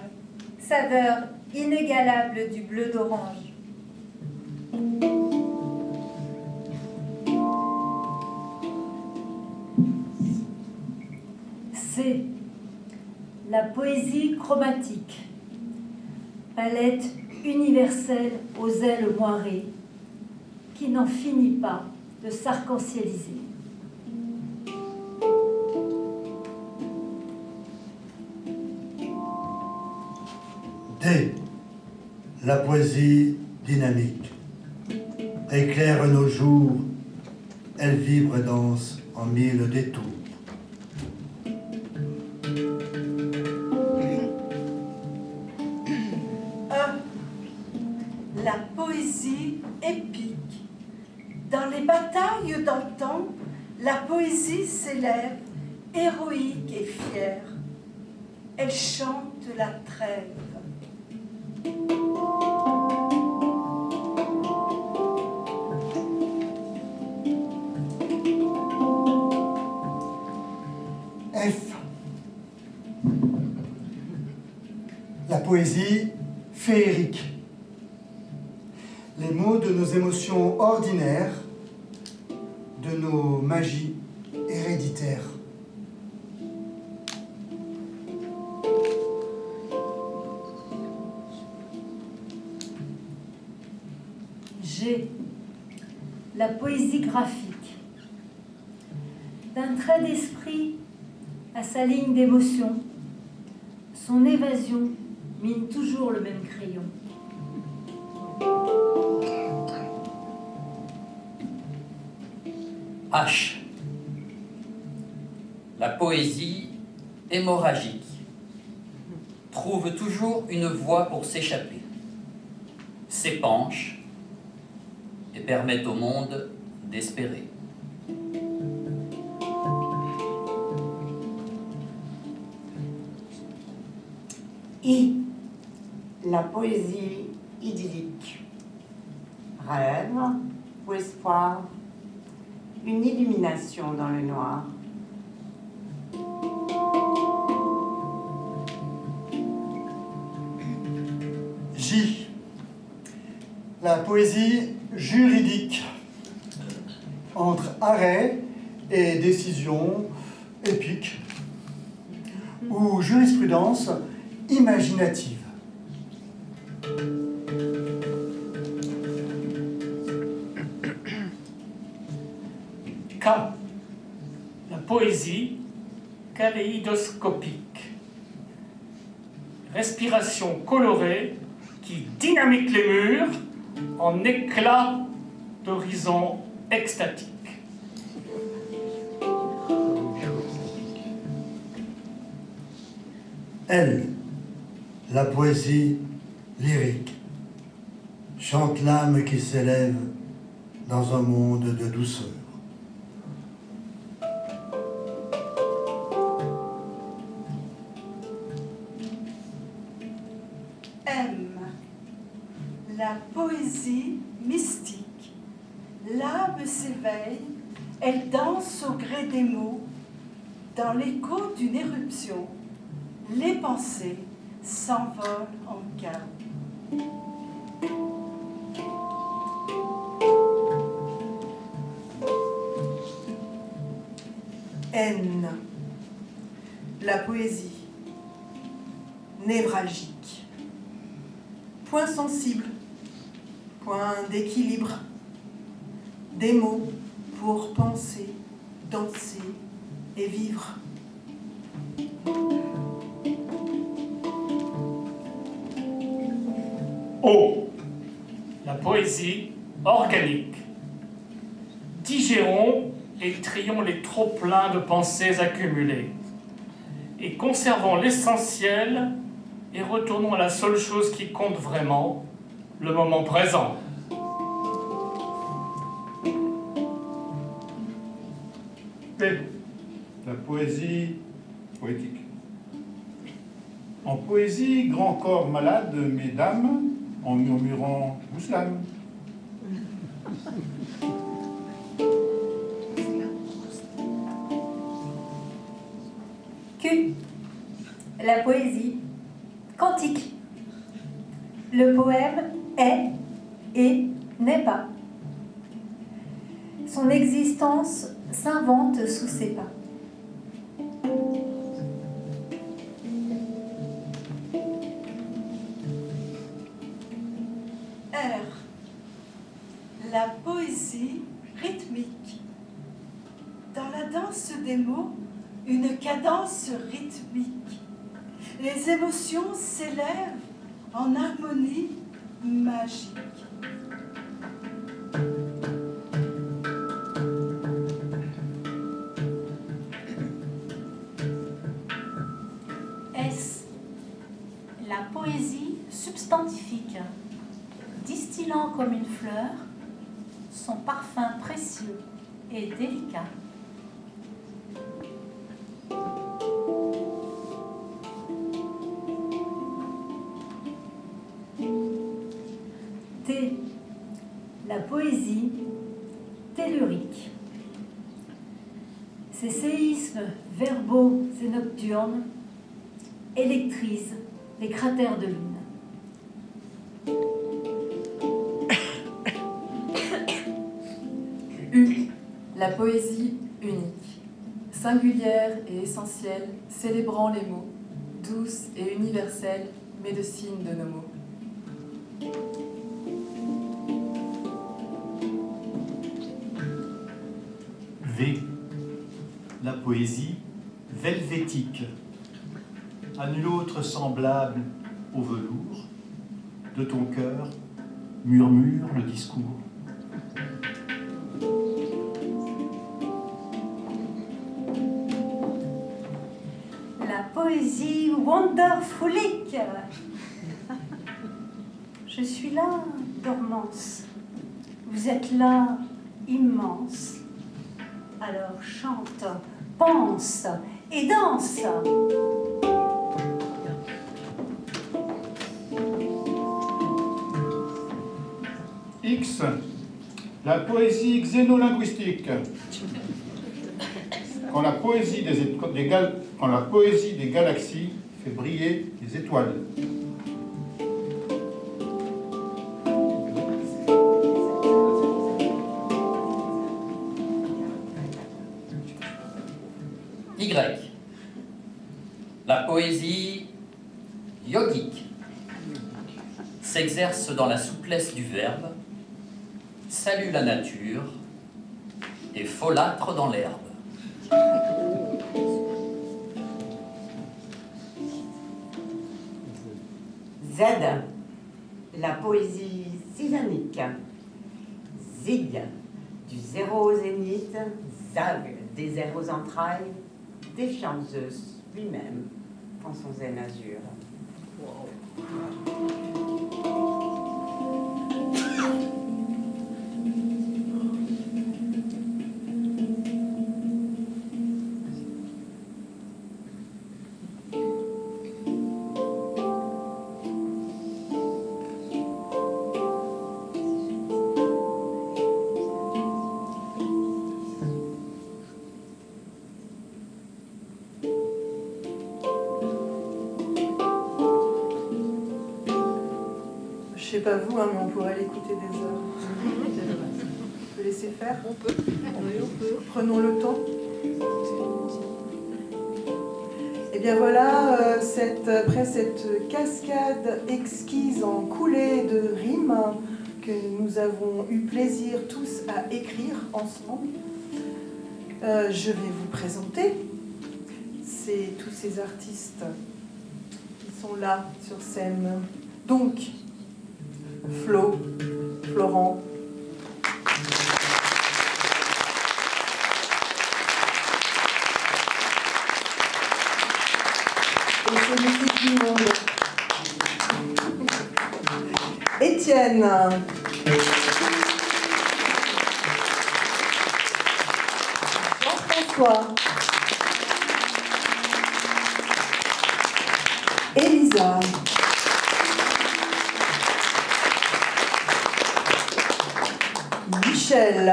Speaker 6: saveur inégalable du bleu d'orange.
Speaker 5: C. La poésie chromatique. Palette universelle aux ailes moirées, qui n'en finit pas de s'arc-en-cieliser.
Speaker 8: D. La poésie dynamique. Éclaire nos jours, elle vibre et danse en mille détours.
Speaker 2: La poésie épique. Dans les batailles d'antan, la poésie s'élève, héroïque et fière. elle chante la trêve.
Speaker 10: F. La poésie féerique. Les mots de nos émotions ordinaires, de nos magies héréditaires.
Speaker 5: G. La poésie graphique. D'un trait d'esprit à sa ligne d'émotion, son évasion mine toujours le même crayon.
Speaker 7: H. La poésie hémorragique trouve toujours une voie pour s'échapper, s'épanche et permet au monde d'espérer.
Speaker 11: I. La poésie idyllique. Rêve ou espoir, une illumination dans le noir.
Speaker 10: J. La poésie juridique. Entre arrêt et décision épique ou jurisprudence imaginative.
Speaker 4: K. La poésie kaléidoscopique. Respiration colorée qui dynamite les murs en éclats d'horizons extatiques.
Speaker 8: Elle, la poésie lyrique, chante l'âme qui s'élève dans un monde de douceur.
Speaker 2: M. La poésie mystique. L'âme s'éveille, elle danse au gré des mots. Dans l'écho d'une éruption, les pensées s'envolent en chaos.
Speaker 1: N. La poésie névralgique. Point sensible, point d'équilibre. Des mots pour penser, danser et vivre.
Speaker 4: O. La poésie organique. Digérons et trions les trop-pleins de pensées accumulées. Et conservons l'essentiel et retournons à la seule chose qui compte vraiment, le moment présent.
Speaker 3: P. La poésie poétique. En poésie, grand corps malade, mesdames, en murmurant Mousselam.
Speaker 6: Q. La poésie quantique. Le poème est et n'est pas. Son existence s'invente sous ses pas.
Speaker 2: R. La poésie rythmique. Dans la danse des mots, une cadence rythmique. Les émotions s'élèvent en harmonie magique.
Speaker 9: S. La poésie substantifique, distillant comme une fleur son parfum précieux et délicat.
Speaker 5: T. La poésie tellurique. Ces séismes verbaux et nocturnes électrisent les cratères de lune.
Speaker 12: U. La poésie unique, singulière et essentielle, célébrant les mots, douce et universelle, médecine de nos mots.
Speaker 13: V. La poésie velvétique, à nul autre semblable au velours, de ton cœur murmure le discours.
Speaker 5: La poésie wonderfulique. Je suis là, dormance. Vous êtes là, immense. Alors chante, pense et danse.
Speaker 3: X. La poésie xénolinguistique. Quand la poésie des galaxies fait briller les étoiles.
Speaker 7: Y. La poésie yogique s'exerce dans la souplesse du verbe, salue la nature et folâtre dans l'herbe.
Speaker 11: Z. La poésie zizanique. Zig. Du zéro au zénith, zag des airs aux entrailles, défiant Zeus lui-même en son zen azur.
Speaker 1: Je sais pas vous, hein, mais on pourrait l'écouter des heures. On peut laisser faire. On peut. Prenons le temps. Et bien voilà, après cette cascade exquise en coulées de rimes que nous avons eu plaisir tous à écrire ensemble, je vais vous présenter tous ces artistes qui sont là sur scène. Donc, Florent. Et c'est musique du monde. Étienne. Jean-François. Elisa. Michel.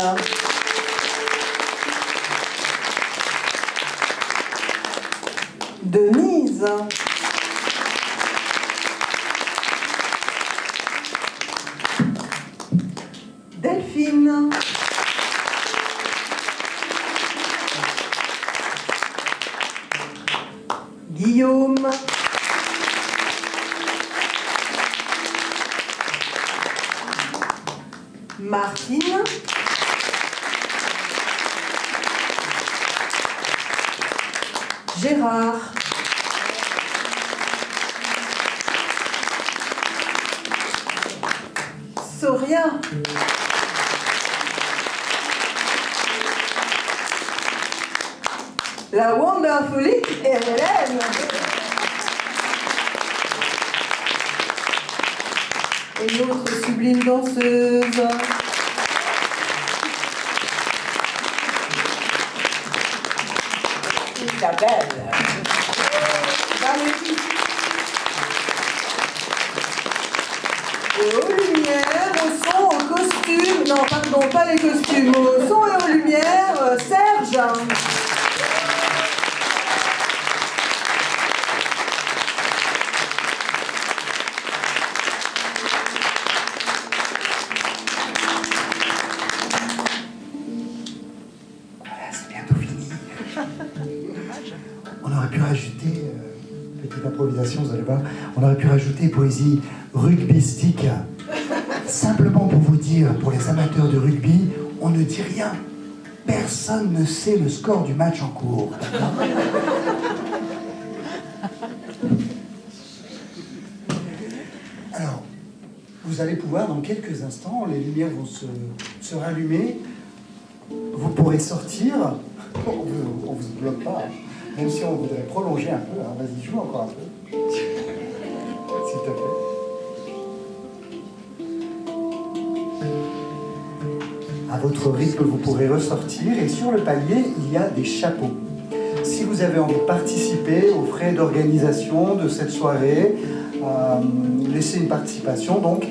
Speaker 1: Denise. Delphine. Guillaume. Martine. Gérard. Soria. La Wonderfulique et Hélène. Et notre sublime danseuse.
Speaker 11: Isabelle.
Speaker 1: Et aux lumières, au Non, pardon, pas les costumes. Au son et aux lumières, Serge.
Speaker 10: On aurait pu rajouter, petite improvisation, vous allez voir, on aurait pu rajouter poésie rugbystique. Simplement pour vous dire, pour les amateurs de rugby, on ne dit rien. Personne ne sait le score du match en cours. Alors, vous allez pouvoir, dans quelques instants, les lumières vont se rallumer. Vous pourrez sortir. On vous bloque pas, hein. Même si on voudrait prolonger un peu. Hein. Vas-y, joue encore un peu. S'il te plaît. À votre rythme, vous pourrez ressortir. Et sur le palier, il y a des chapeaux. Si vous avez envie de participer aux frais d'organisation de cette soirée, laissez une participation. Donc,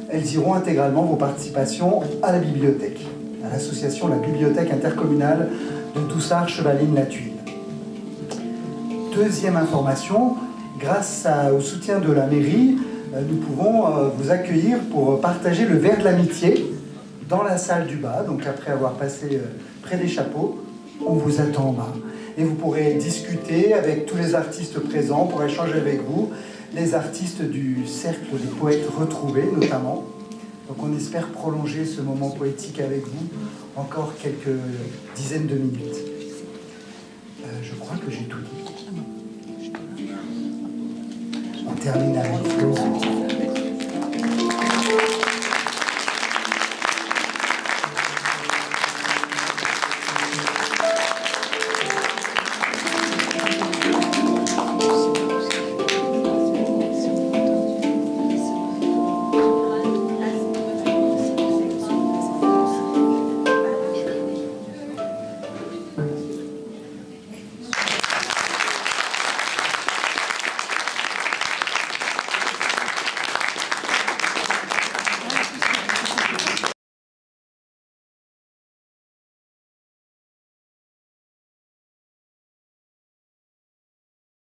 Speaker 10: elles iront intégralement, vos participations, à la bibliothèque, à l'association La Bibliothèque Intercommunale de Doussard-Chevaline-la-Tuile. Deuxième information, grâce au soutien de la mairie, nous pouvons vous accueillir pour partager le verre de l'amitié dans la salle du bas. Donc après avoir passé près des chapeaux, on vous attend en bas. Et vous pourrez discuter avec tous les artistes présents pour échanger avec vous, les artistes du Cercle des Poètes Retrouvés notamment. Donc on espère prolonger ce moment poétique avec vous encore quelques dizaines de minutes. Je crois que j'ai tout dit. On termine avec